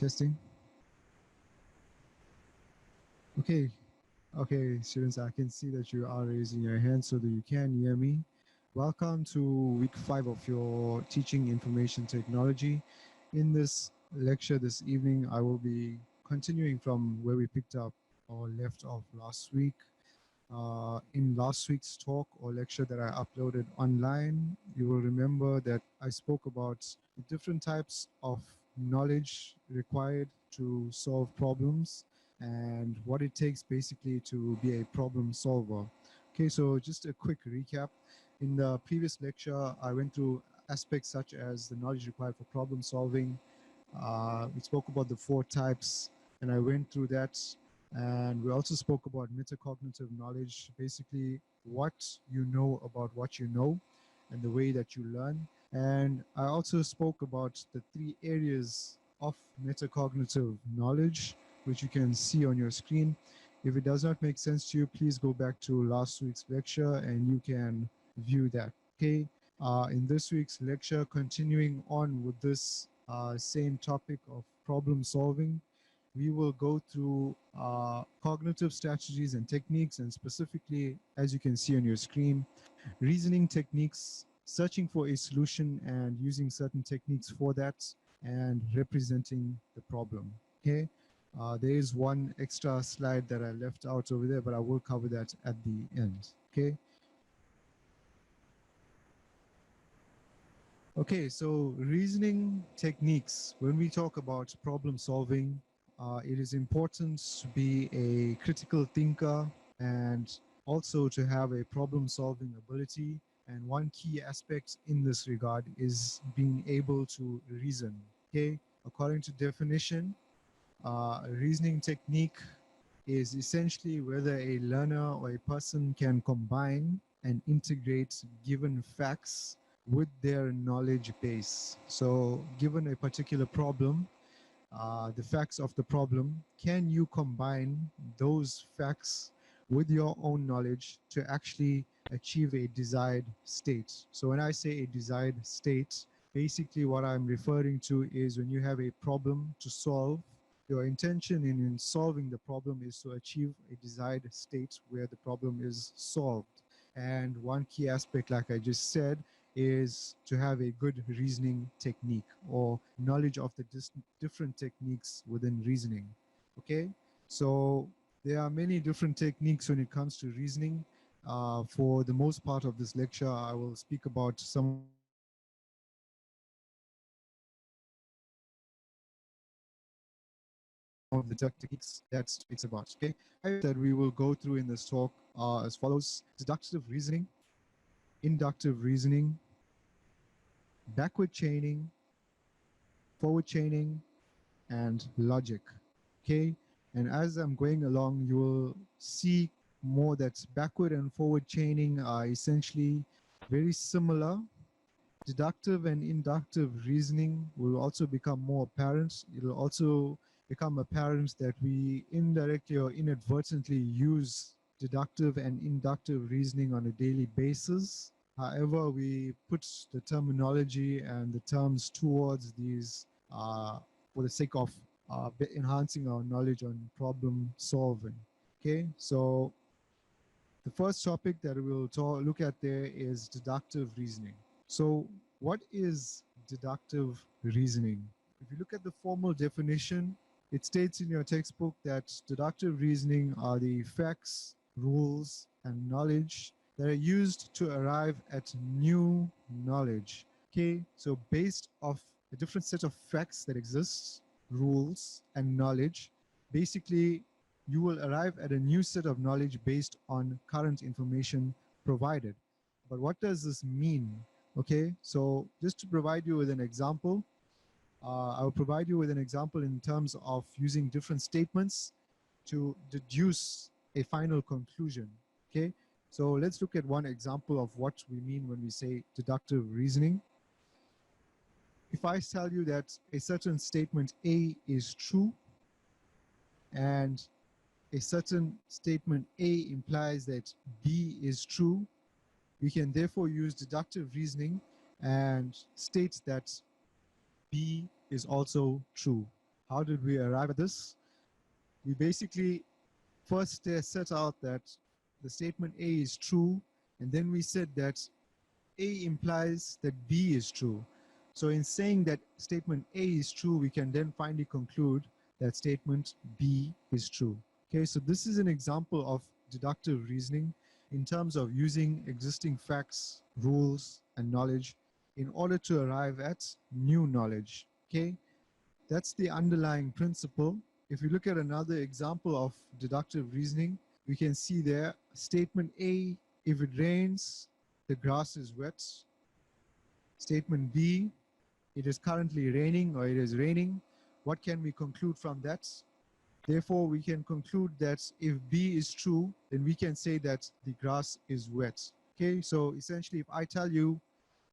Testing. Okay. Okay, students, I can see that you are raising your hand so that you can hear me. Welcome to week 5 of your teaching information technology. In this lecture this evening, I will be continuing from where we picked up or left off last week. In last week's talk or lecture that I uploaded online, you will remember that I spoke about the different types of knowledge required to solve problems and what it takes basically to be a problem solver. Okay, so just a quick recap. In the previous lecture, I went through aspects such as the knowledge required for problem solving. We spoke about the 4 types, and I went through that. And we also spoke about metacognitive knowledge, basically what you know about what you know and the way that you learn. And I also spoke about the 3 areas of metacognitive knowledge, which you can see on your screen. If it does not make sense to you, please go back to last week's lecture and you can view that. Okay. In this week's lecture, continuing on with this same topic of problem solving, we will go through cognitive strategies and techniques, and specifically, as you can see on your screen, reasoning techniques, searching for a solution and using certain techniques for that, and representing the problem. Okay. There is one extra slide that I left out over there, but I will cover that at the end. Okay. Okay, so reasoning techniques. When we talk about problem solving, it is important to be a critical thinker and also to have a problem solving ability. And one key aspect in this regard is being able to reason. Okay, according to definition, a reasoning technique is essentially whether a learner or a person can combine and integrate given facts with their knowledge base. So given a particular problem, the facts of the problem, can you combine those facts with your own knowledge to actually achieve a desired state? So when I say a desired state, basically what I'm referring to is when you have a problem to solve, your intention in solving the problem is to achieve a desired state where the problem is solved. And one key aspect, like I just said, is to have a good reasoning technique or knowledge of the different techniques within reasoning. Okay, so there are many different techniques when it comes to reasoning. For the most part of this lecture, I will speak about some of the techniques that speaks about. Okay, that we will go through in this talk are as follows: deductive reasoning, inductive reasoning, backward chaining, forward chaining, and logic. Okay, and as I'm going along, you will see more that backward and forward chaining are essentially very similar. Deductive and inductive reasoning will also become more apparent. It will also become apparent that we indirectly or inadvertently use deductive and inductive reasoning on a daily basis. However, we put the terminology and the terms towards these for the sake of enhancing our knowledge on problem solving. Okay, so the first topic that we'll look at there is deductive reasoning. So what is deductive reasoning? If you look at the formal definition, it states in your textbook that deductive reasoning are the facts, rules, and knowledge that are used to arrive at new knowledge. Okay, so based off a different set of facts that exist, rules, and knowledge, basically you will arrive at a new set of knowledge based on current information provided. But what does this mean? Okay, so just to provide you with an example, I will provide you with an example in terms of using different statements to deduce a final conclusion. Okay, so let's look at one example of what we mean when we say deductive reasoning. If I tell you that a certain statement A is true and a certain statement A implies that B is true, we can therefore use deductive reasoning and state that B is also true. How did we arrive at this? We basically first set out that the statement A is true, and then we said that A implies that B is true. So in saying that statement A is true, we can then finally conclude that statement B is true. Okay, so this is an example of deductive reasoning in terms of using existing facts, rules, and knowledge in order to arrive at new knowledge. Okay, that's the underlying principle. If you look at another example of deductive reasoning, we can see there statement A, if it rains, the grass is wet. Statement B, it is currently raining or it is raining. What can we conclude from that? Therefore, we can conclude that if B is true, then we can say that the grass is wet. Okay, so essentially, if I tell you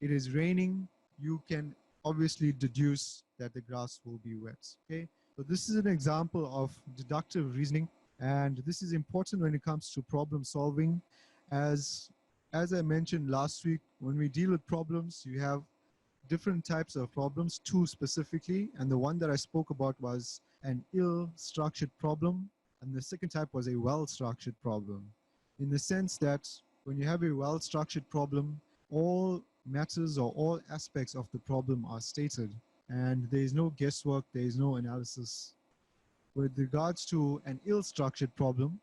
it is raining, you can obviously deduce that the grass will be wet. Okay, so this is an example of deductive reasoning, and this is important when it comes to problem solving. As I mentioned last week, when we deal with problems, you have different types of problems, two specifically, and the one that I spoke about was an ill-structured problem, and the second type was a well-structured problem, in the sense that when you have a well-structured problem, all matters or all aspects of the problem are stated, and there is no guesswork, there is no analysis. With regards to an ill-structured problem,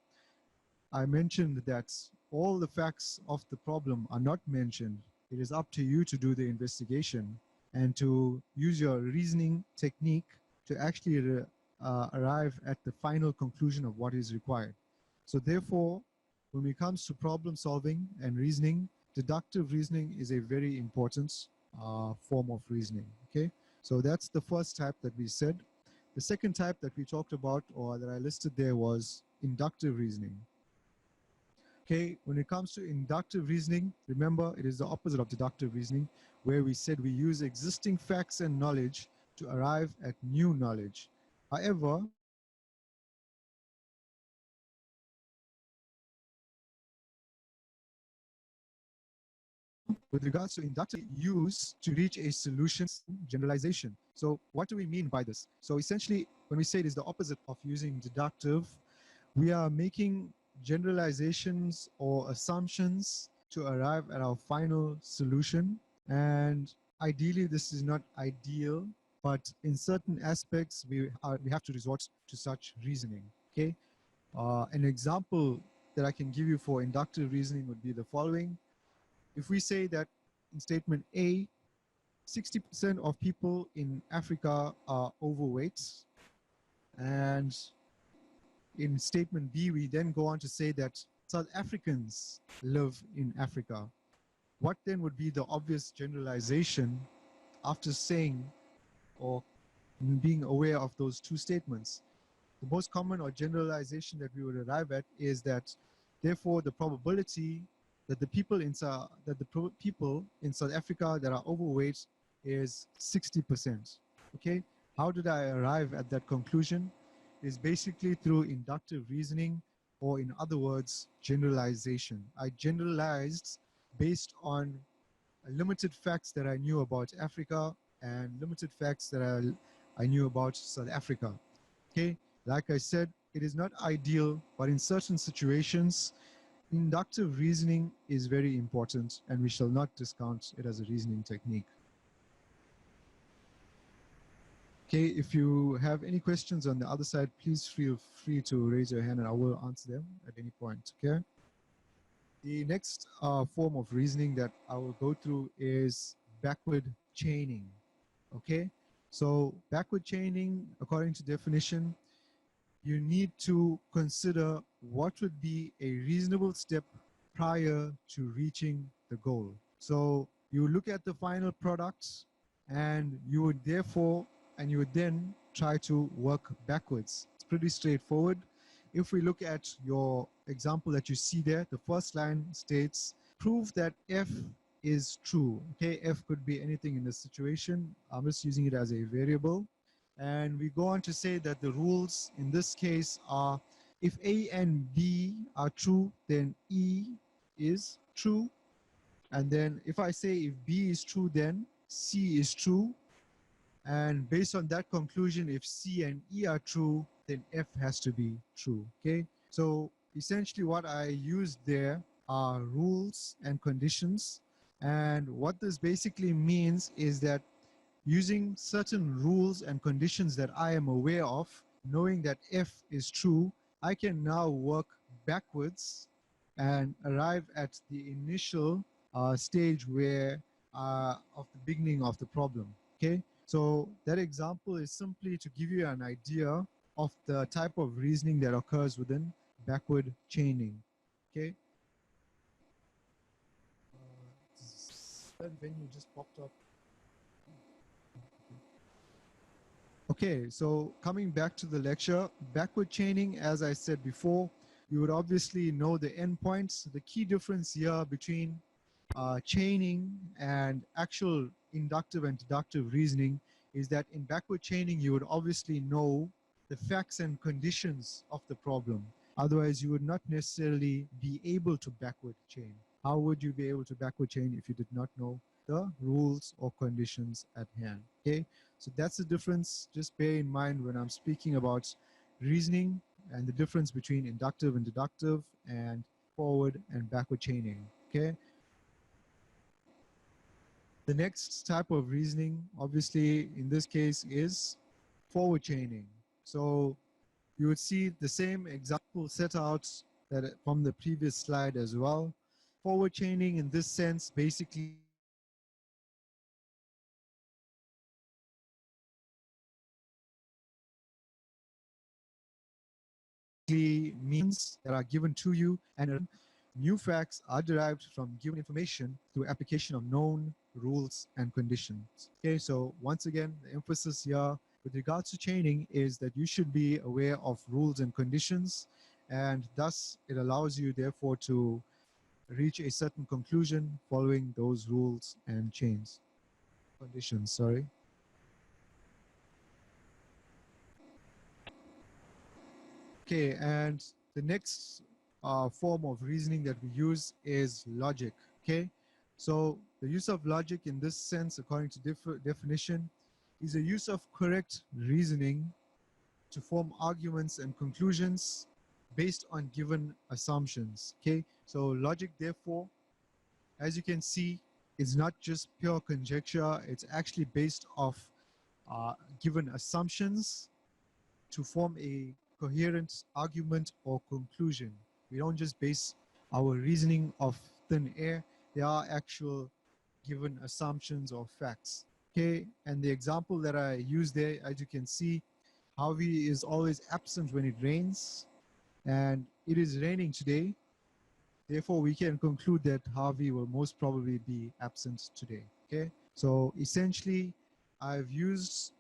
I mentioned that all the facts of the problem are not mentioned. It is up to you to do the investigation and to use your reasoning technique to actually arrive at the final conclusion of what is required. So therefore, when it comes to problem solving and reasoning, deductive reasoning is a very important form of reasoning. Okay, so that's the first type that we said. The second type that we talked about, or that I listed there, was inductive reasoning. Okay, when it comes to inductive reasoning, remember it is the opposite of deductive reasoning, where we said we use existing facts and knowledge to arrive at new knowledge. However, with regards to inductive use to reach a solution generalization. So what do we mean by this? So essentially, when we say it is the opposite of using deductive, we are making generalizations or assumptions to arrive at our final solution. And ideally, this is not ideal, but in certain aspects, we have to resort to such reasoning. Okay, an example that I can give you for inductive reasoning would be the following. If we say that in statement A, 60% of people in Africa are overweight, and in statement B, we then go on to say that South Africans live in Africa. What then would be the obvious generalization after saying or being aware of those two statements? The most common or generalization that we would arrive at is that, therefore, the probability that the people in South Africa that are overweight is 60%. Okay, how did I arrive at that conclusion? Is basically through inductive reasoning, or in other words, generalization. I generalized based on limited facts that I knew about Africa and limited facts that I knew about South Africa. Okay, like I said, it is not ideal, but in certain situations, inductive reasoning is very important, and we shall not discount it as a reasoning technique. Okay, if you have any questions on the other side, please feel free to raise your hand and I will answer them at any point. Okay. The next form of reasoning that I will go through is backward chaining. Okay, so backward chaining, according to definition, you need to consider what would be a reasonable step prior to reaching the goal. So you look at the final product and you would then try to work backwards. It's pretty straightforward. If we look at your example that you see there, the first line states, prove that F is true. Okay, F could be anything in this situation. I'm just using it as a variable. And we go on to say that the rules in this case are, if A and B are true, then E is true. And then if I say if B is true, then C is true. And based on that conclusion, if C and E are true, then F has to be true. Okay. So essentially what I used there are rules and conditions. And what this basically means is that using certain rules and conditions that I am aware of, knowing that F is true, I can now work backwards and arrive at the initial stage where of the beginning of the problem. Okay, so that example is simply to give you an idea of the type of reasoning that occurs within backward chaining. Okay, that venue just popped up. Okay, so coming back to the lecture, backward chaining, as I said before, you would obviously know the endpoints. The key difference here between chaining and actual inductive and deductive reasoning is that in backward chaining, you would obviously know the facts and conditions of the problem. Otherwise, you would not necessarily be able to backward chain. How would you be able to backward chain if you did not know the rules or conditions at hand? Okay, so that's the difference. Just bear in mind when I'm speaking about reasoning and the difference between inductive and deductive and forward and backward chaining. Okay. The next type of reasoning, obviously, in this case, is forward chaining. So you would see the same example set out that from the previous slide as well. Forward chaining, in this sense, basically means that are given to you, and new facts are derived from given information through application of known rules and conditions. Okay, so once again, the emphasis here with regards to chaining is that you should be aware of rules and conditions, and thus it allows you therefore to reach a certain conclusion following those rules and chains conditions. Sorry. Okay, and the next form of reasoning that we use is logic. Okay, so the use of logic in this sense, according to definition, is a use of correct reasoning to form arguments and conclusions based on given assumptions. Okay, so logic, therefore, as you can see, is not just pure conjecture, it's actually based off given assumptions to form a coherent argument or conclusion. We don't just base our reasoning off thin air. There are actual given assumptions or facts. Okay, and the example that I use there, as you can see, Harvey is always absent when it rains, and it is raining today. Therefore, we can conclude that Harvey will most probably be absent today. Okay, so essentially, I've used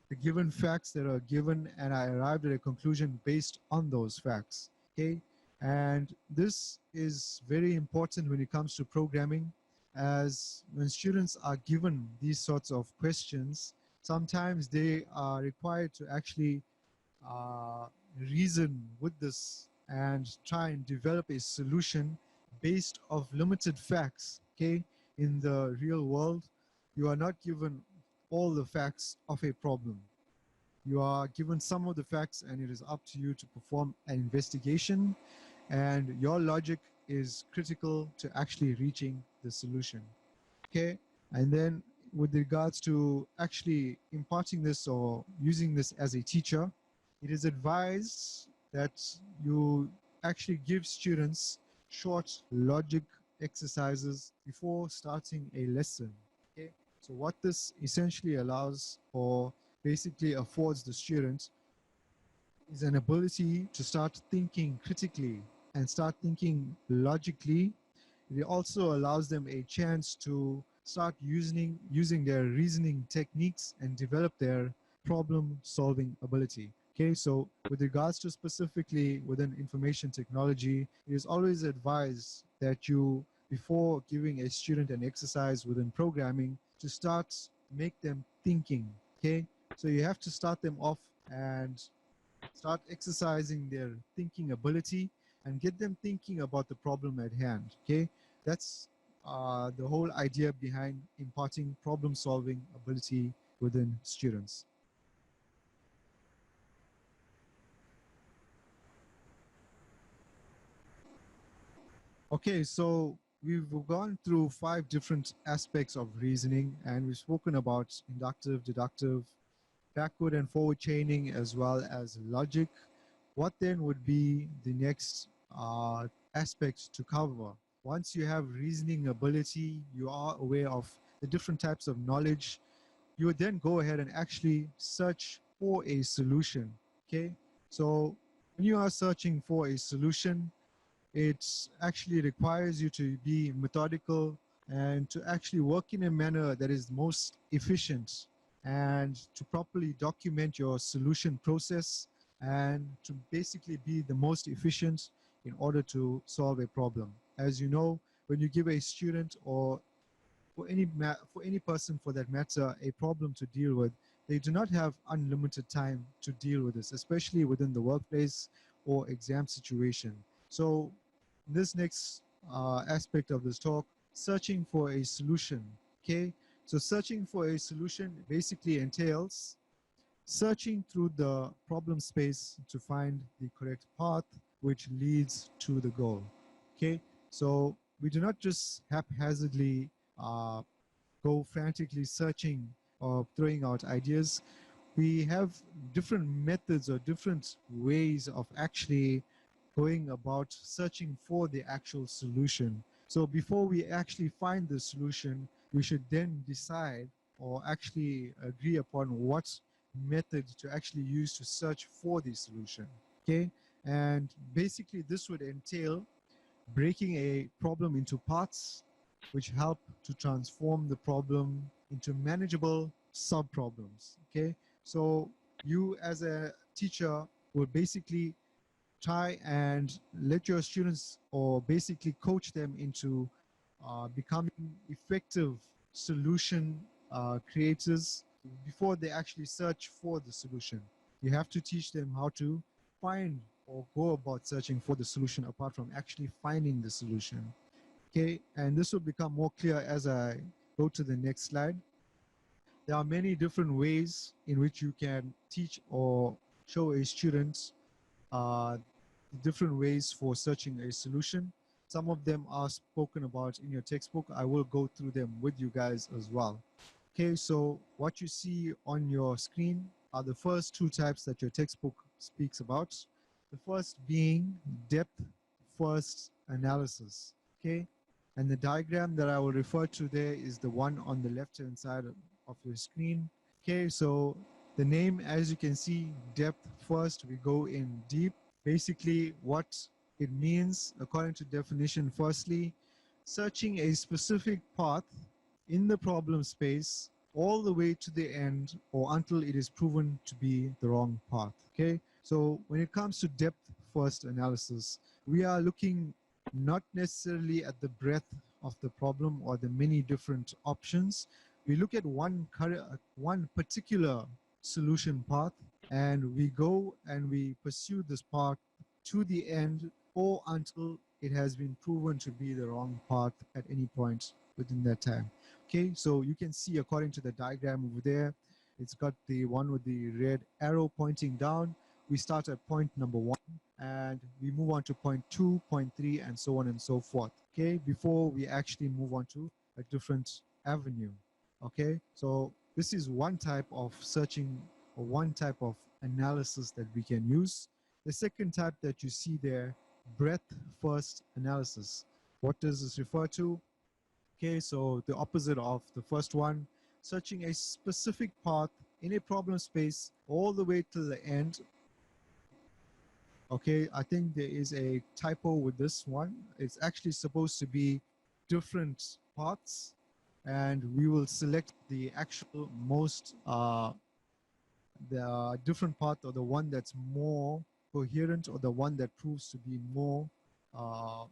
the given facts that are given, and I arrived at a conclusion based on those facts. Okay, and this is very important when it comes to programming, as when students are given these sorts of questions, sometimes they are required to actually uh, reason with this and try and develop a solution based of limited facts. Okay, in the real world, you are not given all the facts of a problem. You are given some of the facts, and it is up to you to perform an investigation, and your logic is critical to actually reaching the solution. Okay, and then with regards to actually imparting this or using this as a teacher, it is advised that you actually give students short logic exercises before starting a lesson. Okay, so what this essentially allows or basically affords the student is an ability to start thinking critically and start thinking logically. It also allows them a chance to start using their reasoning techniques and develop their problem solving ability. Okay, so with regards to specifically within information technology, it is always advised that you, before giving a student an exercise within programming, to start make them thinking. Okay, so you have to start them off and start exercising their thinking ability and get them thinking about the problem at hand. Okay, that's the whole idea behind imparting problem solving ability within students. Okay, so we've gone through 5 different aspects of reasoning, and we've spoken about inductive, deductive, backward and forward chaining, as well as logic. What then would be the next aspect to cover? Once you have reasoning ability, you are aware of the different types of knowledge, you would then go ahead and actually search for a solution. Okay, so when you are searching for a solution, it actually requires you to be methodical and to actually work in a manner that is most efficient, and to properly document your solution process, and to basically be the most efficient in order to solve a problem. As you know, when you give a student, or for any person for that matter, a problem to deal with, they do not have unlimited time to deal with this, especially within the workplace or exam situation. So this next aspect of this talk, searching for a solution. Okay, so searching for a solution basically entails searching through the problem space to find the correct path which leads to the goal. Okay, so we do not just haphazardly uh, go frantically searching or throwing out ideas. We have different methods or different ways of actually going about searching for the actual solution. So before we actually find the solution, we should then decide or actually agree upon what method to actually use to search for the solution. Okay, and basically this would entail breaking a problem into parts which help to transform the problem into manageable sub-problems. Okay, so you as a teacher will basically try and let your students, or basically coach them into becoming effective solution creators before they actually search for the solution. You have to teach them how to find or go about searching for the solution apart from actually finding the solution. Okay, and this will become more clear as I go to the next slide. There are many different ways in which you can teach or show a student uh, different ways for searching a solution. Some of them are spoken about in your textbook. I will go through them with you guys as well. Okay, so what you see on your screen are the first 2 types that your textbook speaks about. The first being depth first analysis. Okay, and the diagram that I will refer to there is the one on the left hand side of your screen. Okay, so the name, as you can see, depth first, we go in deep. Basically what it means, according to definition, firstly, searching a specific path in the problem space all the way to the end, or until it is proven to be the wrong path. Okay, so when it comes to depth first analysis, we are looking not necessarily at the breadth of the problem or the many different options. We look at one particular solution path, and we go and we pursue this path to the end, or until it has been proven to be the wrong path at any point within that time. Okay, so you can see according to the diagram over there, it's got the one with the red arrow pointing down. We start at point number 1 and we move on to point 2, point 3, and so on and so forth. Okay, before we actually move on to a different avenue. Okay, so this is one type of searching, or one type of analysis that we can use. The second type that you see there, breadth first analysis. What does this refer to? Okay, so the opposite of the first one, searching a specific path in a problem space all the way to the end. Okay, I think there is a typo with this one. It's actually supposed to be different paths, and we will select the actual most the different path, or the one that's more coherent, or the one that proves to be more uh,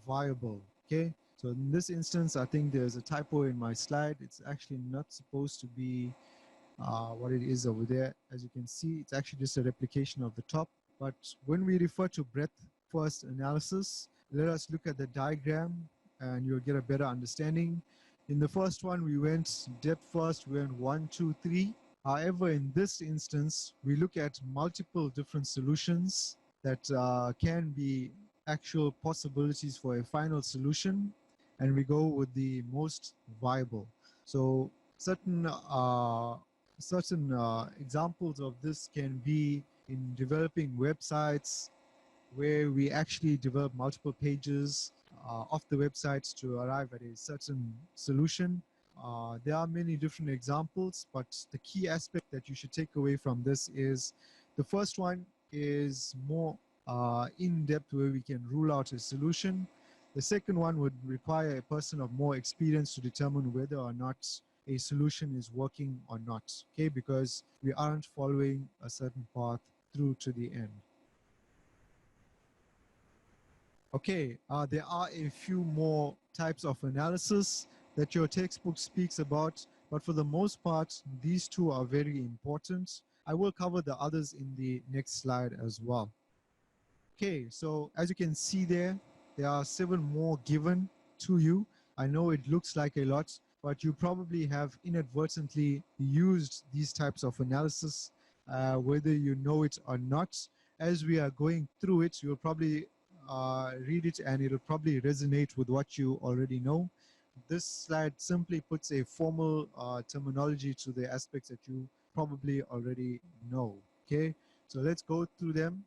viable. Okay, so in this instance, I think there's a typo in my slide. It's actually not supposed to be what it is over there. As you can see, it's actually just a replication of the top. But when we refer to breadth first analysis, let us look at the diagram and you'll get a better understanding. In the first one, we went depth first, we went 1, 2, 3. However, in this instance, we look at multiple different solutions that can be actual possibilities for a final solution, and we go with the most viable. So certain examples of this can be in developing websites, where we actually develop multiple pages of the websites to arrive at a certain solution. There are many different examples, but the key aspect that you should take away from this is the first one is more in-depth, where we can rule out a solution. The second one would require a person of more experience to determine whether or not a solution is working or not, okay, because we aren't following a certain path through to the end. Okay, there are a few more types of analysis that your textbook speaks about, but for the most part, these two are very important. I will cover the others in the next slide as well. Okay, so as you can see there are 7 more given to you. I know it looks like a lot, but you probably have inadvertently used these types of analysis, whether you know it or not. As we are going through it, you'll probably read it and it'll probably resonate with what you already know. This slide simply puts a formal terminology to the aspects that you probably already know. Okay, so let's go through them.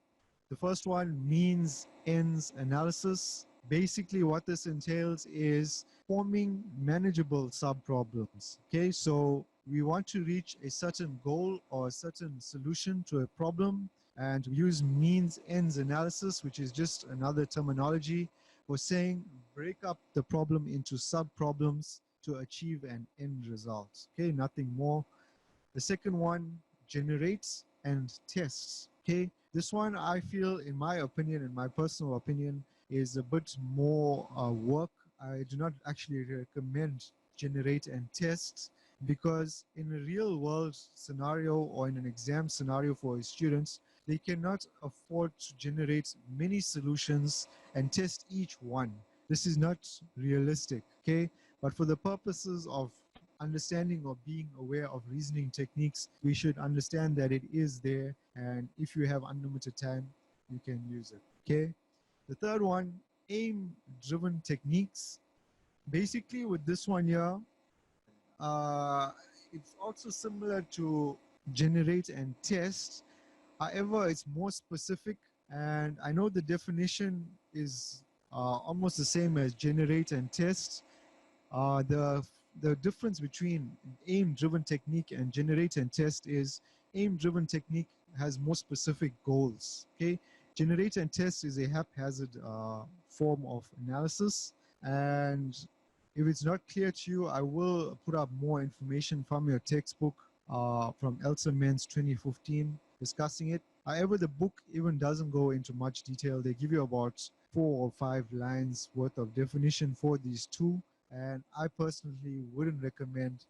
The first one, means ends analysis. Basically, what this entails is forming manageable subproblems. Okay, so we want to reach a certain goal or a certain solution to a problem, and we use means ends analysis, which is just another terminology for saying break up the problem into subproblems to achieve an end result. Okay, nothing more. The second one, generates and tests. Okay, this one I feel, in my opinion, in my personal opinion, is a bit more work. I do not actually recommend generate and test, because in a real world scenario or in an exam scenario for students, they cannot afford to generate many solutions and test each one. This is not realistic, okay? But for the purposes of understanding or being aware of reasoning techniques, we should understand that it is there, and if you have unlimited time, you can use it, okay? The third one, aim-driven techniques. Basically, with this one here, it's also similar to generate and test. However, it's more specific, and I know the definition is almost the same as generate and test. The difference between aim-driven technique and generate and test is aim-driven technique has more specific goals. Okay, generate and test is a haphazard form of analysis, and if it's not clear to you, I will put up more information from your textbook from Elsa Men's 2015 discussing it. However, the book even doesn't go into much detail. They give you about 4 or 5 lines worth of definition for these two, and I personally wouldn't recommend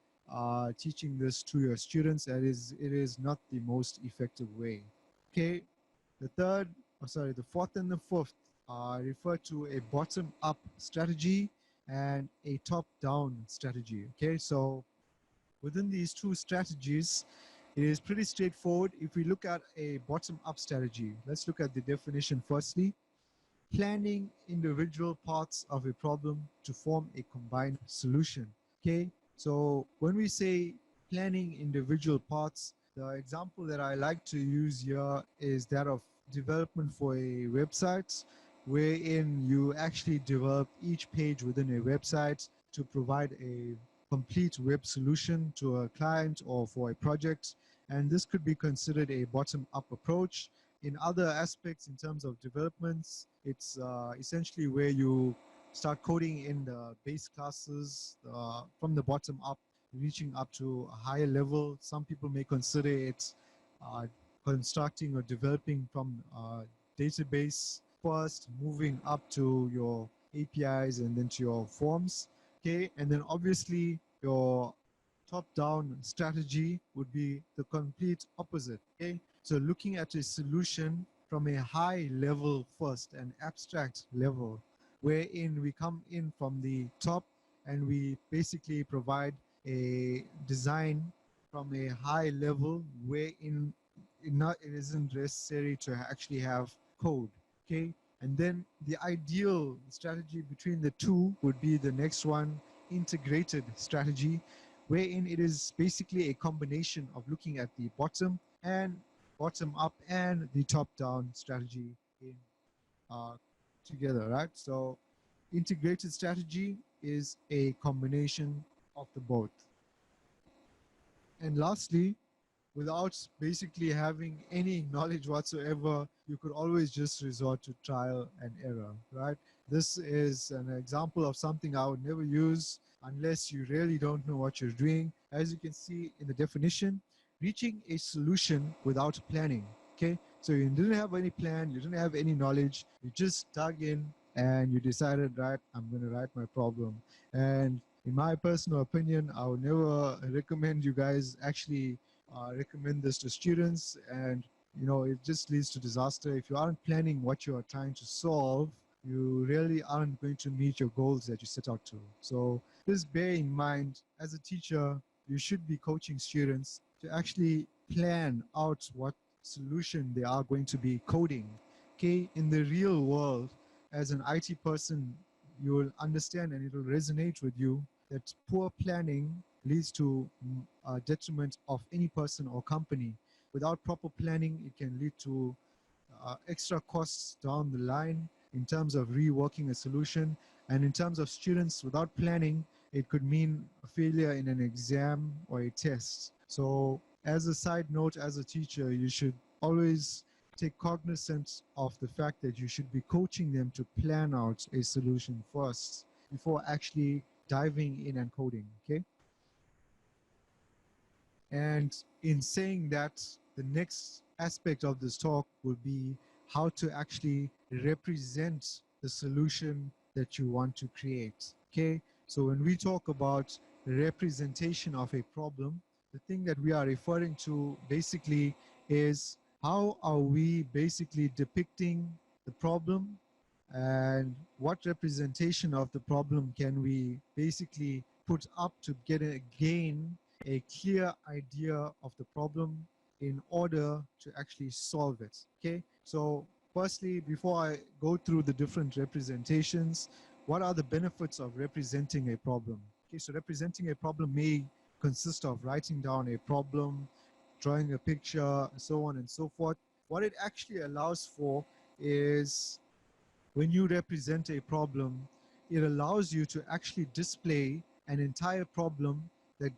teaching this to your students. It is not the most effective way. Okay, the fourth and the fifth refer to a bottom-up strategy and a top-down strategy. Okay, so within these two strategies, it is pretty straightforward. If we look at a bottom-up strategy, let's look at the definition firstly. Planning individual parts of a problem to form a combined solution. Okay, so when we say planning individual parts, the example that I like to use here is that of development for a website, wherein you actually develop each page within a website to provide a complete web solution to a client or for a project. And this could be considered a bottom-up approach. In other aspects, in terms of developments, it's essentially where you start coding in the base classes from the bottom up, reaching up to a higher level. Some people may consider it constructing or developing from database first, moving up to your APIs and then to your forms. Okay, and then obviously your top-down strategy would be the complete opposite. Okay, so looking at a solution from a high level first, an abstract level, wherein we come in from the top and we basically provide a design from a high level wherein it isn't necessary to actually have code. Okay, and then the ideal strategy between the two would be the next one, integrated strategy, wherein it is basically a combination of looking at the bottom up and the top down strategy in uh, together, right? So integrated strategy is a combination of the both. And lastly, without basically having any knowledge whatsoever, you could always just resort to trial and error, right? This is an example of something I would never use unless you really don't know what you're doing. As you can see in the definition, reaching a solution without planning. Okay, so you didn't have any plan, you didn't have any knowledge, you just dug in and you decided, right, I'm going to write my problem. And in my personal opinion, I would never recommend you guys actually recommend this to students, and it just leads to disaster. If you aren't planning what you are trying to solve, you really aren't going to meet your goals that you set out to. So just bear in mind, as a teacher, you should be coaching students to actually plan out what solution they are going to be coding. Okay, in the real world, as an IT person, you will understand and it will resonate with you that poor planning leads to detriment of any person or company. Without proper planning, it can lead to extra costs down the line in terms of reworking a solution. And in terms of students, without planning, it could mean a failure in an exam or a test. So as a side note, as a teacher, you should always take cognizance of the fact that you should be coaching them to plan out a solution first before actually diving in and coding, okay? And in saying that, the next aspect of this talk will be how to actually represent the solution that you want to create. Okay, so when we talk about representation of a problem, the thing that we are referring to basically is how are we basically depicting the problem, and what representation of the problem can we basically put up to gain a clear idea of the problem in order to actually solve it. Okay, so firstly, before I go through the different representations, what are the benefits of representing a problem? Okay, so representing a problem may consist of writing down a problem, drawing a picture, so on and so forth. What it actually allows for is, when you represent a problem, it allows you to actually display an entire problem that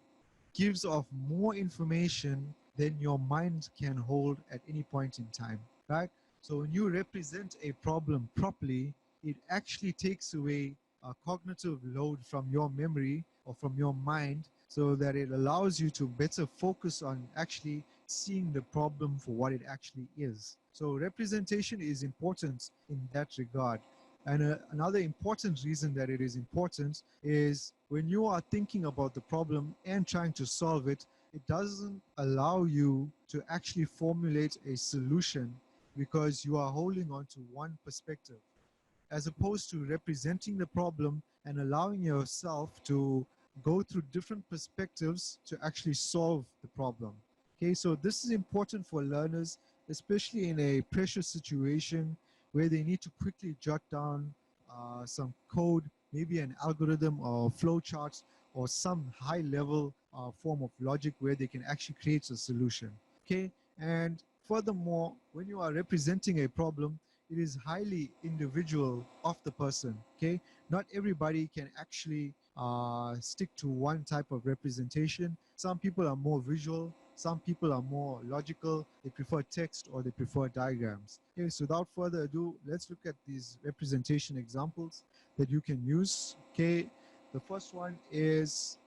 gives off more information than your mind can hold at any point in time, right? So when you represent a problem properly, it actually takes away a cognitive load from your memory or from your mind, so that it allows you to better focus on actually seeing the problem for what it actually is. So representation is important in that regard. And another important reason that it is important is, when you are thinking about the problem and trying to solve it, it doesn't allow you to actually formulate a solution, because you are holding on to one perspective, as opposed to representing the problem and allowing yourself to go through different perspectives to actually solve the problem. Okay, so this is important for learners, especially in a pressure situation where they need to quickly jot down some code, maybe an algorithm or flow charts, or some high level form of logic where they can actually create a solution. Okay, and furthermore, when you are representing a problem, it is highly individual of the person. Okay, not everybody can actually stick to one type of representation. Some people are more visual, some people are more logical, they prefer text or they prefer diagrams. Okay, so without further ado, let's look at these representation examples that you can use. Okay, the first one is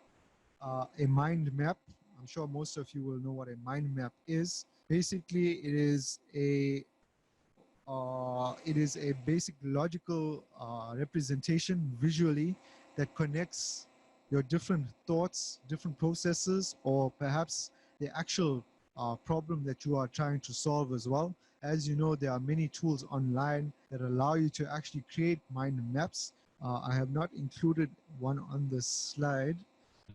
a mind map. I'm sure most of you will know what a mind map is. Basically, it is a basic logical representation visually that connects your different thoughts, different processes, or perhaps the actual problem that you are trying to solve as well. As you know, there are many tools online that allow you to actually create mind maps I have not included one on the slide,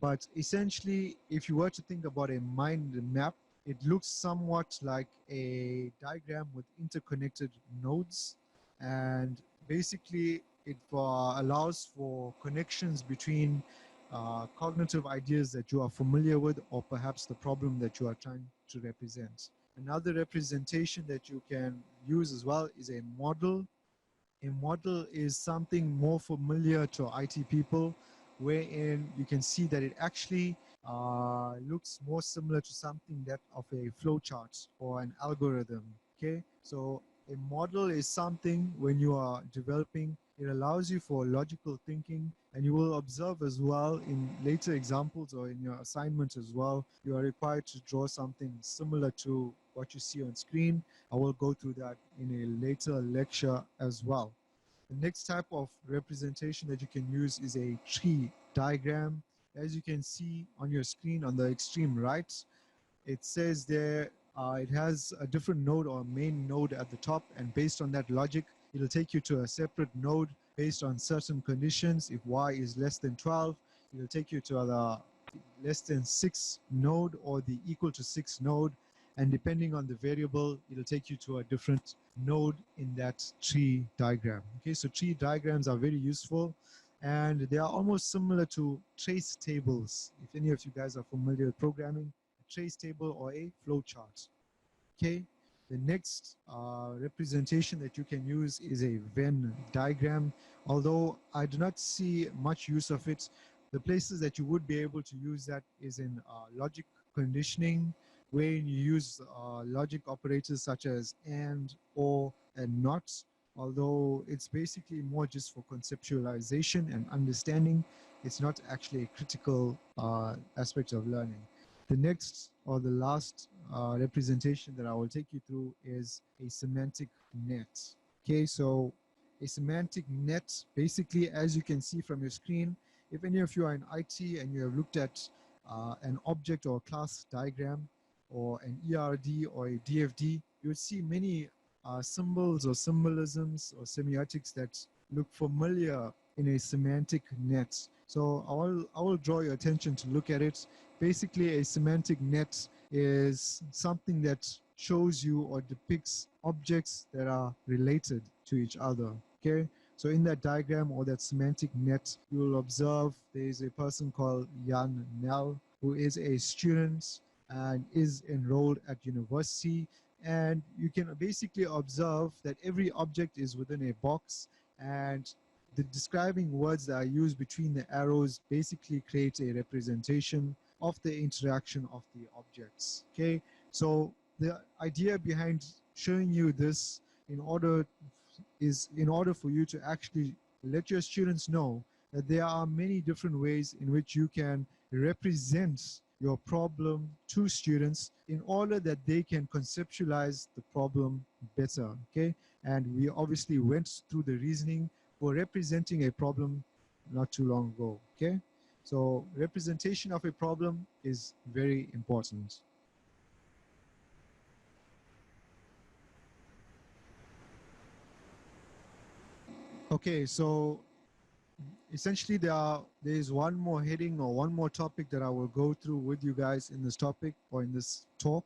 but essentially, if you were to think about a mind map, it looks somewhat like a diagram with interconnected nodes, and basically it allows for connections between cognitive ideas that you are familiar with, or perhaps the problem that you are trying to represent. Another representation that you can use as well is a model. A model is something more familiar to IT people, wherein you can see that it actually looks more similar to something that of a flowchart or an algorithm. Okay, so a model is something when you are developing, it allows you for logical thinking, and you will observe as well in later examples or in your assignment as well, you are required to draw something similar to what you see on screen. I will go through that in a later lecture as well. The next type of representation that you can use is a tree diagram. As you can see on your screen on the extreme right, it says there it has a different node or main node at the top, and based on that logic, it'll take you to a separate node based on certain conditions. If y is less than 12, it'll take you to the less than 6 node or the equal to 6 node, and depending on the variable, it'll take you to a different node in that tree diagram. Okay, so tree diagrams are very useful, and they are almost similar to trace tables. If any of you guys are familiar with programming, a trace table or a flowchart. Okay, the next representation that you can use is a Venn diagram. Although I do not see much use of it, the places that you would be able to use that is in logic conditioning, where you use logic operators such as and, or, and not. Although it's basically more just for conceptualization and understanding, it's not actually a critical aspect of learning. The next or the last representation that I will take you through is a semantic net. Okay, so a semantic net, basically, as you can see from your screen, if any of you are in IT and you have looked at an object or class diagram or an ERD or a DFD, you would see many symbols or symbolisms or semiotics that look familiar in a semantic net. So I will draw your attention to look at it. Basically, a semantic net is something that shows you or depicts objects that are related to each other. Okay, so in that diagram or that semantic net, you will observe there is a person called Jan Nel, who is a student and is enrolled at university. And you can basically observe that every object is within a box, and the describing words that are used between the arrows basically create a representation of the interaction of the objects. Okay, so the idea behind showing you this in order for you to actually let your students know that there are many different ways in which you can represent your problem to students in order that they can conceptualize the problem better. Okay, and we obviously went through the reasoning for representing a problem not too long ago. Okay, so representation of a problem is very important. Okay, so essentially there is one more heading or one more topic that I will go through with you guys in this topic or in this talk.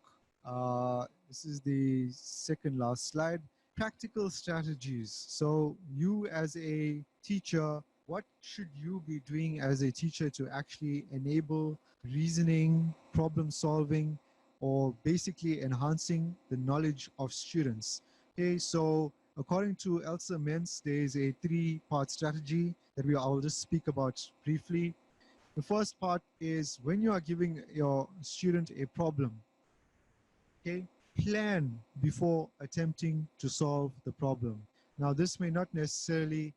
This is the second last slide. Practical strategies. So you as a teacher, what should you be doing as a teacher to actually enable reasoning, problem solving, or basically enhancing the knowledge of students? Okay, so according to Elsa Mens, there is a three-part strategy that I'll just speak about briefly. The first part is when you are giving your student a problem, okay, plan before attempting to solve the problem. Now, this may not necessarily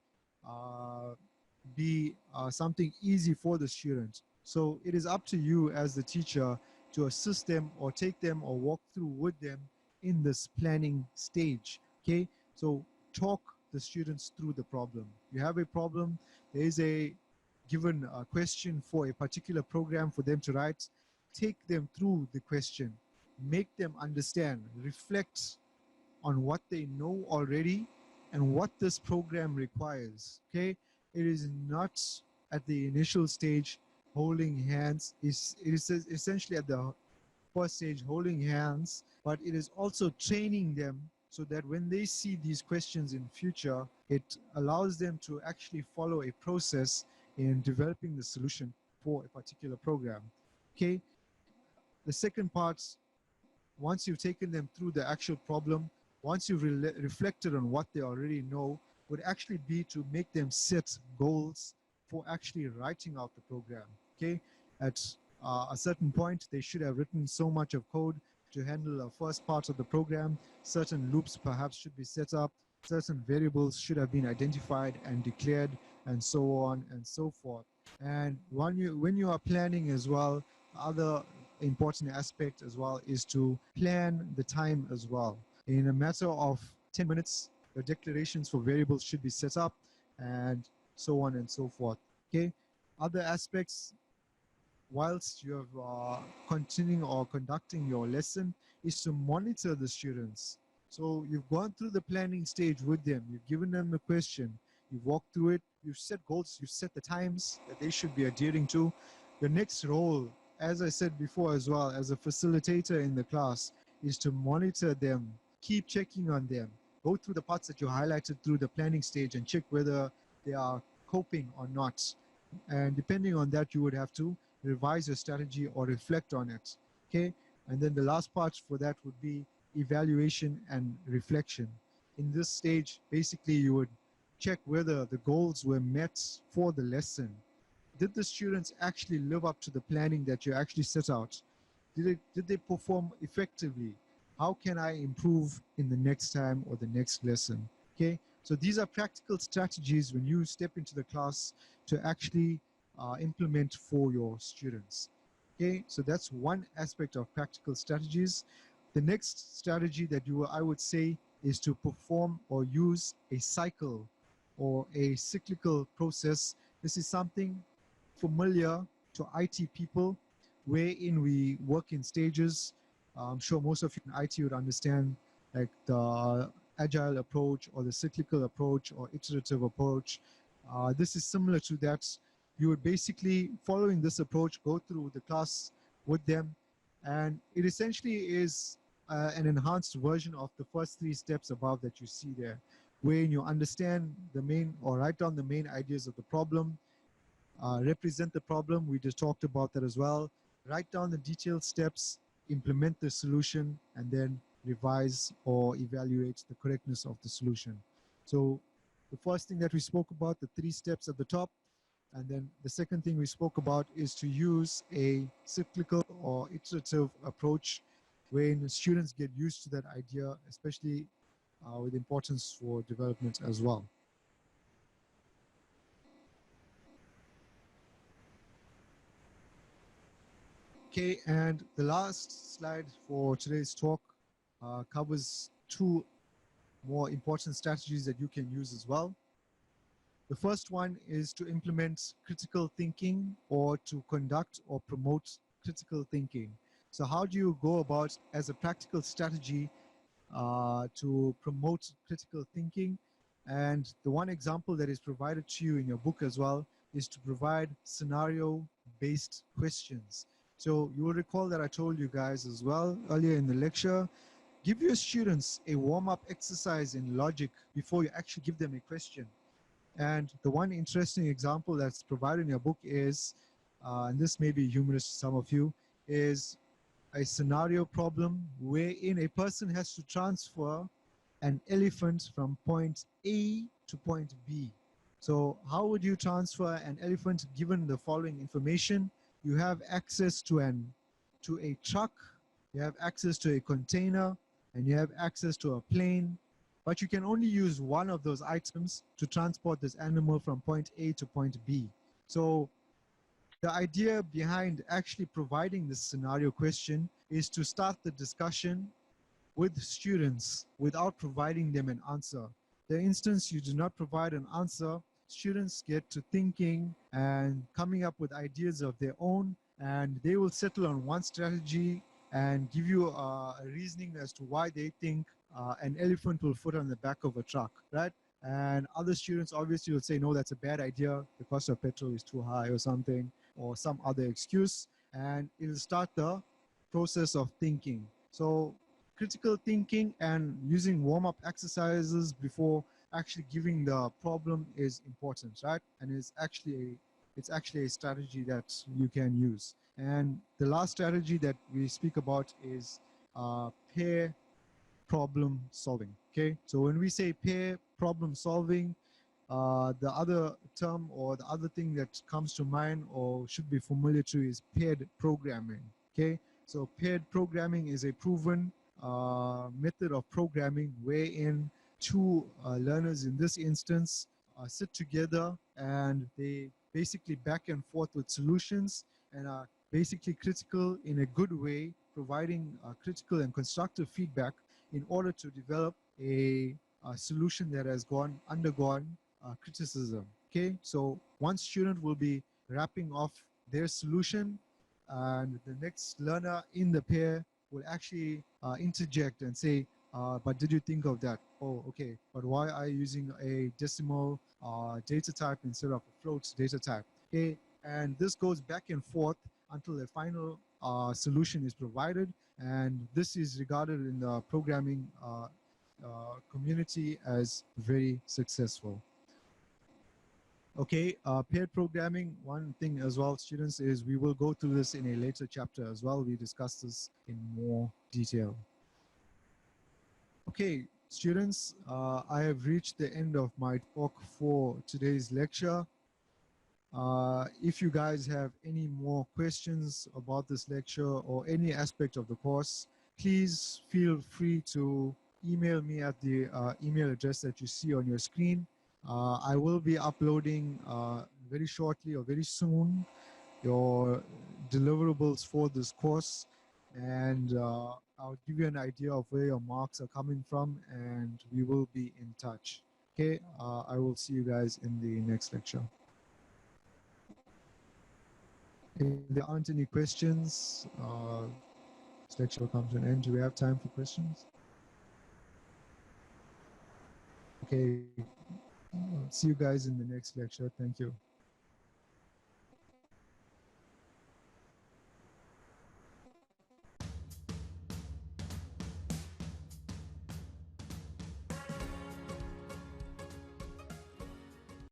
be something easy for the student. So it is up to you as the teacher to assist them or take them or walk through with them in this planning stage. Okay, so talk the students through the problem. You have a problem, there is a given question for a particular program for them to write. Take them through the question, make them understand, reflect on what they know already and what this program requires. Okay, it is not at the initial stage holding hands. It is essentially at the first stage holding hands, but it is also training them so that when they see these questions in future, it allows them to actually follow a process in developing the solution for a particular program. Okay, the second part, once you've taken them through the actual problem, once you've reflected on what they already know, would actually be to make them set goals for actually writing out the program. Okay, at a certain point, they should have written so much of code to handle the first part of the program. Certain loops perhaps should be set up. Certain variables should have been identified and declared, and so on and so forth. And when you are planning as well, other important aspect as well is to plan the time as well. In a matter of 10 minutes, the declarations for variables should be set up, and so on and so forth. Okay. Other aspects, whilst you're continuing or conducting your lesson, is to monitor the students. So you've gone through the planning stage with them, you've given them the question, you've walked through it, you've set goals, you've set the times that they should be adhering to. Your next role, as I said before as well, as a facilitator in the class, is to monitor them, keep checking on them, go through the parts that you highlighted through the planning stage and check whether they are coping or not. And depending on that, you would have to revise your strategy or reflect on it. Okay. And then the last part for that would be evaluation and reflection. In this stage, basically you would check whether the goals were met for the lesson. Did the students actually live up to the planning that you actually set out? Did they perform effectively? How can I improve in the next time or the next lesson? Okay, so these are practical strategies when you step into the class to actually implement for your students. Okay, so that's one aspect of practical strategies. The next strategy that I would say is to perform or use a cycle or a cyclical process. This is something familiar to IT people, wherein we work in stages. I'm sure most of you in IT would understand like the agile approach or the cyclical approach or iterative approach. This is similar to that. You would basically, following this approach, go through the class with them, and it essentially is an enhanced version of the first three steps above that you see there, wherein you understand the main or write down the main ideas of the problem, represent the problem. We just talked about that as well. Write down the detailed steps, implement the solution, and then revise or evaluate the correctness of the solution. So the first thing that we spoke about, the three steps at the top, and then the second thing we spoke about is to use a cyclical or iterative approach when students get used to that idea, especially with importance for development as well. Okay, and the last slide for today's talk covers two more important strategies that you can use as well. The first one is to implement critical thinking or to conduct or promote critical thinking. So how do you go about as a practical strategy to promote critical thinking? And the one example that is provided to you in your book as well is to provide scenario-based questions. So you will recall that I told you guys as well earlier in the lecture, give your students a warm-up exercise in logic before you actually give them a question. And the one interesting example that's provided in your book is, and this may be humorous to some of you, is a scenario problem wherein a person has to transfer an elephant from point A to point B. So how would you transfer an elephant given the following information? You have access to a truck, you have access to a container, and you have access to a plane, but you can only use one of those items to transport this animal from point A to point B. So the idea behind actually providing this scenario question is to start the discussion with students without providing them an answer. The instance you do not provide an answer, students get to thinking and coming up with ideas of their own, and they will settle on one strategy and give you a reasoning as to why they think an elephant will fit on the back of a truck, right? And other students obviously will say, no, that's a bad idea. The cost of petrol is too high or something, or some other excuse. And it'll start the process of thinking. So critical thinking and using warm-up exercises before actually giving the problem is important, right? And it's actually a strategy that you can use. And the last strategy that we speak about is pair problem solving. Okay, so when we say pair problem solving, the other term or the other thing that comes to mind or should be familiar to is paired programming. Okay, so paired programming is a proven method of programming wherein two learners in this instance sit together and they basically back and forth with solutions and are basically critical in a good way, providing critical and constructive feedback in order to develop a solution that has undergone criticism. Okay, so one student will be wrapping off their solution, and the next learner in the pair will actually interject and say, but did you think of that? Oh, okay, but why are you using a decimal data type instead of a float data type? Okay, and this goes back and forth until a final solution is provided, and this is regarded in the programming community as very successful. Okay, paired programming, one thing as well, students, is we will go through this in a later chapter as well. We discuss this in more detail. Okay, students, I have reached the end of my talk for today's lecture. If you guys have any more questions about this lecture or any aspect of the course, please feel free to email me at the email address that you see on your screen. I will be uploading very shortly or very soon your deliverables for this course, and I'll give you an idea of where your marks are coming from, and we will be in touch. Okay, I will see you guys in the next lecture. If there aren't any questions, this lecture will come to an end. Do we have time for questions? Okay, see you guys in the next lecture. Thank you.